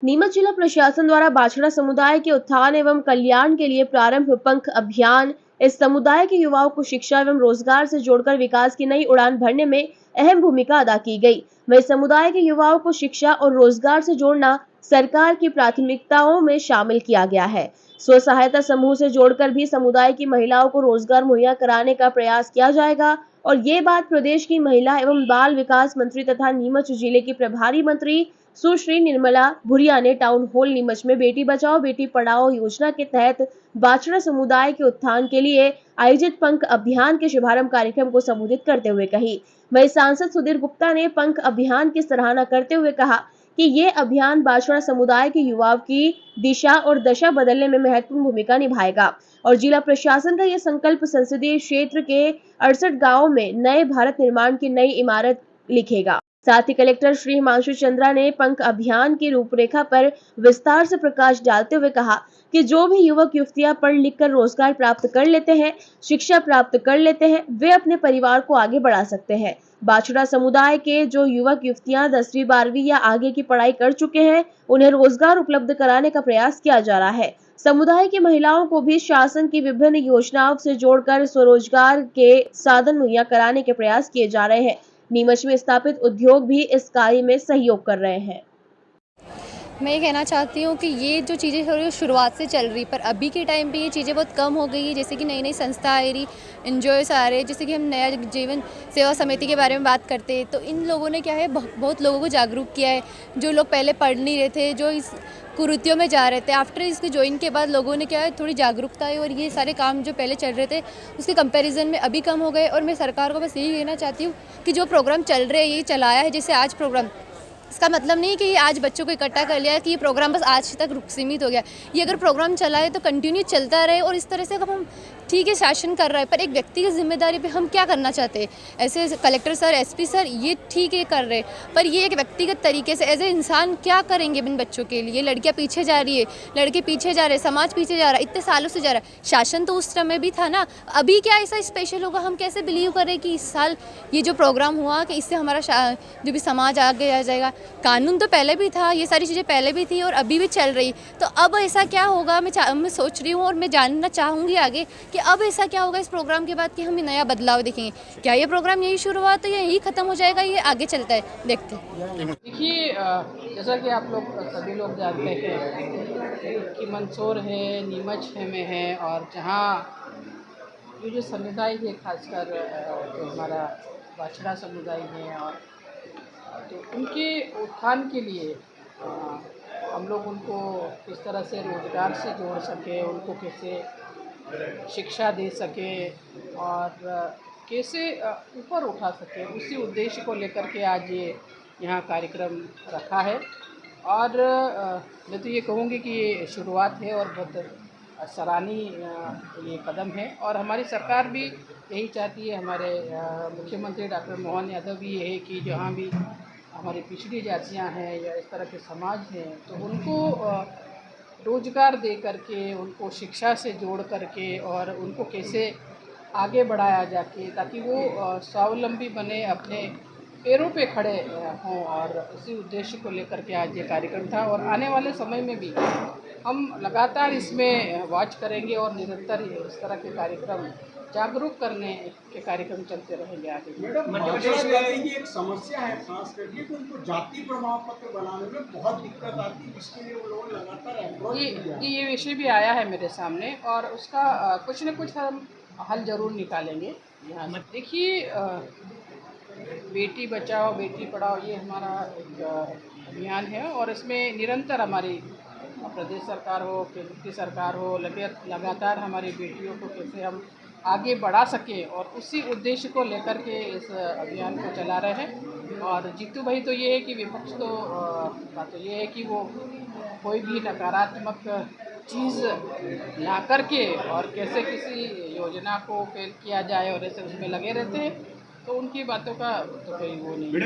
नीमच जिला प्रशासन द्वारा बाछड़ा समुदाय के उत्थान एवं कल्याण के लिए प्रारंभ पंख अभियान इस समुदाय के युवाओं को शिक्षा एवं रोजगार से जोड़कर विकास की नई उड़ान भरने में अहम भूमिका अदा की गई। वहीं समुदाय के युवाओं को शिक्षा और रोजगार से जोड़ना सरकार की प्राथमिकताओं में शामिल किया गया है। स्व सहायता समूह से जोड़कर भी समुदाय की महिलाओं को रोजगार मुहैया कराने का प्रयास किया जाएगा। और ये बात प्रदेश की महिला एवं बाल विकास मंत्री तथा नीमच जिले की प्रभारी मंत्री सुश्री निर्मला भुरिया ने टाउन हॉल नीमच में बेटी बचाओ बेटी पढ़ाओ योजना के तहत बाछड़ा समुदाय के उत्थान के लिए आयोजित पंख अभियान के शुभारंभ कार्यक्रम को संबोधित करते हुए कही। वहीं सांसद सुधीर गुप्ता ने पंख अभियान की सराहना करते हुए कहा कि ये अभियान बाछड़ा समुदाय के युवाओं की दिशा और दशा बदलने में महत्वपूर्ण भूमिका निभाएगा और जिला प्रशासन का यह संकल्प संसदीय क्षेत्र के 68 गाँवों में नए भारत निर्माण की नई इमारत लिखेगा। साथ ही कलेक्टर श्री हिमांशु चंद्रा ने पंख अभियान की रूपरेखा पर विस्तार से प्रकाश डालते हुए कहा कि जो भी युवक युवतियां पढ़ लिख कर रोजगार प्राप्त कर लेते हैं, शिक्षा प्राप्त कर लेते हैं, वे अपने परिवार को आगे बढ़ा सकते हैं। बाछड़ा समुदाय के जो युवक युवतियां 10वीं 12वीं या आगे की पढ़ाई कर चुके हैं, उन्हें रोजगार उपलब्ध कराने का प्रयास किया जा रहा है। समुदाय की महिलाओं को भी शासन की विभिन्न योजनाओं से जोड़कर स्वरोजगार के साधन मुहैया कराने के प्रयास किए जा रहे हैं। नीमच में स्थापित उद्योग भी इस कार्य में सहयोग कर रहे हैं। मैं ये कहना चाहती हूँ कि ये जो चीज़ें हो रही शुरुआत से चल रही, पर अभी के टाइम पे ये चीज़ें बहुत कम हो गई है। जैसे कि नई नई संस्था आ रही, एनजीओस आ रहे, जैसे कि हम नया जीवन सेवा समिति के बारे में बात करते हैं, तो इन लोगों ने क्या है बहुत लोगों को जागरूक किया है। जो लोग पहले पढ़ नहीं रहे थे, जो इस कुरीतियों में जा रहे थे, आफ्टर इसके ज्वाइन के बाद लोगों ने क्या है थोड़ी जागरूकता है और ये सारे काम जो पहले चल रहे थे उसके कंपैरिजन में अभी कम हो गए। और मैं सरकार को बस यही कहना चाहती हूँ कि जो प्रोग्राम चल रहे हैं, ये चलाया है जैसे आज प्रोग्राम, इसका मतलब नहीं कि ये आज बच्चों को इकट्ठा कर लिया कि ये प्रोग्राम बस आज तक सीमित हो गया। ये अगर प्रोग्राम चला है तो कंटिन्यू चलता रहे। और इस तरह से अब हम ठीक है शासन कर रहा है, पर एक व्यक्ति की जिम्मेदारी पे हम क्या करना चाहते हैं। ऐसे कलेक्टर सर, एसपी सर ये ठीक है कर रहे, पर ये एक व्यक्तिगत तरीके से एज ए इंसान क्या करेंगे इन बच्चों के लिए। लड़कियां पीछे जा रही है, लड़के पीछे जा रहे, समाज पीछे जा रहा है, इतने सालों से जा रहा है। शासन तो उस समय भी था ना, अभी क्या ऐसा स्पेशल होगा। हम कैसे बिलीव करें कि इस साल ये जो प्रोग्राम हुआ कि इससे हमारा जो भी समाज आगे आ जाएगा। कानून तो पहले भी था, ये सारी चीज़ें पहले भी थी और अभी भी चल रही, तो अब ऐसा क्या होगा। मैं सोच रही हूँ और मैं जानना चाहूँगी आगे कि अब ऐसा क्या होगा इस प्रोग्राम के बाद कि हम नया बदलाव देखेंगे। क्या ये प्रोग्राम यही शुरुआत है या यही खत्म हो जाएगा, ये आगे चलता है, देखते हैं। देखिए, जैसा कि आप लोग सभी लोग जानते हैं कि मंदसौर है, नीमच में है, और जहाँ जो समुदाय है, खासकर जो हमारा बाछड़ा समुदाय है, और तो उनके उत्थान के लिए हम लोग उनको किस तरह से रोज़गार से जोड़ सके, उनको कैसे शिक्षा दे सके और कैसे ऊपर उठा सके, उसी उद्देश्य को लेकर के आज ये यहाँ कार्यक्रम रखा है। और मैं तो ये कहूँगी कि ये शुरुआत है और बहुत सराहनीय ये कदम है। और हमारी सरकार भी यही चाहती है, हमारे मुख्यमंत्री डॉक्टर मोहन यादव भी ये है कि जहाँ भी हमारी पिछड़ी जातियाँ हैं या इस तरह के समाज हैं, तो उनको रोज़गार दे करके, उनको शिक्षा से जोड़ करके और उनको कैसे आगे बढ़ाया जाके, ताकि वो स्वावलंबी बने, अपने पैरों पे खड़े हों। और इसी उद्देश्य को लेकर के आज ये कार्यक्रम था। और आने वाले समय में भी हम लगातार इसमें वॉच करेंगे और निरंतर इस तरह के कार्यक्रम, जागरूक करने के कार्यक्रम चलते रहेंगे आगे। मैडम, मध्य प्रदेश में ये एक समस्या है, खास करके कि उनको जाति प्रमाण पत्र बनाने में बहुत दिक्कत आती है, जिसके लिए वो लोग लगातार अप्रोच ये विषय भी आया है मेरे सामने और उसका कुछ न कुछ हम हल ज़रूर निकालेंगे यहाँ से। देखिए, बेटी बचाओ बेटी पढ़ाओ ये हमारा एक अभियान है और इसमें निरंतर हमारी प्रदेश सरकार हो, केंद्र की सरकार हो, लगातार हमारी बेटियों को कैसे हम आगे बढ़ा सकें, और उसी उद्देश्य को लेकर के इस अभियान को चला रहे हैं। और जीतू भाई तो ये है कि विपक्ष तो बात तो ये है कि वो कोई भी नकारात्मक चीज़ ला करके और कैसे किसी योजना को फेल किया जाए और ऐसे उसमें लगे रहते हैं, तो उनकी बातों का तो कोई वो नहीं।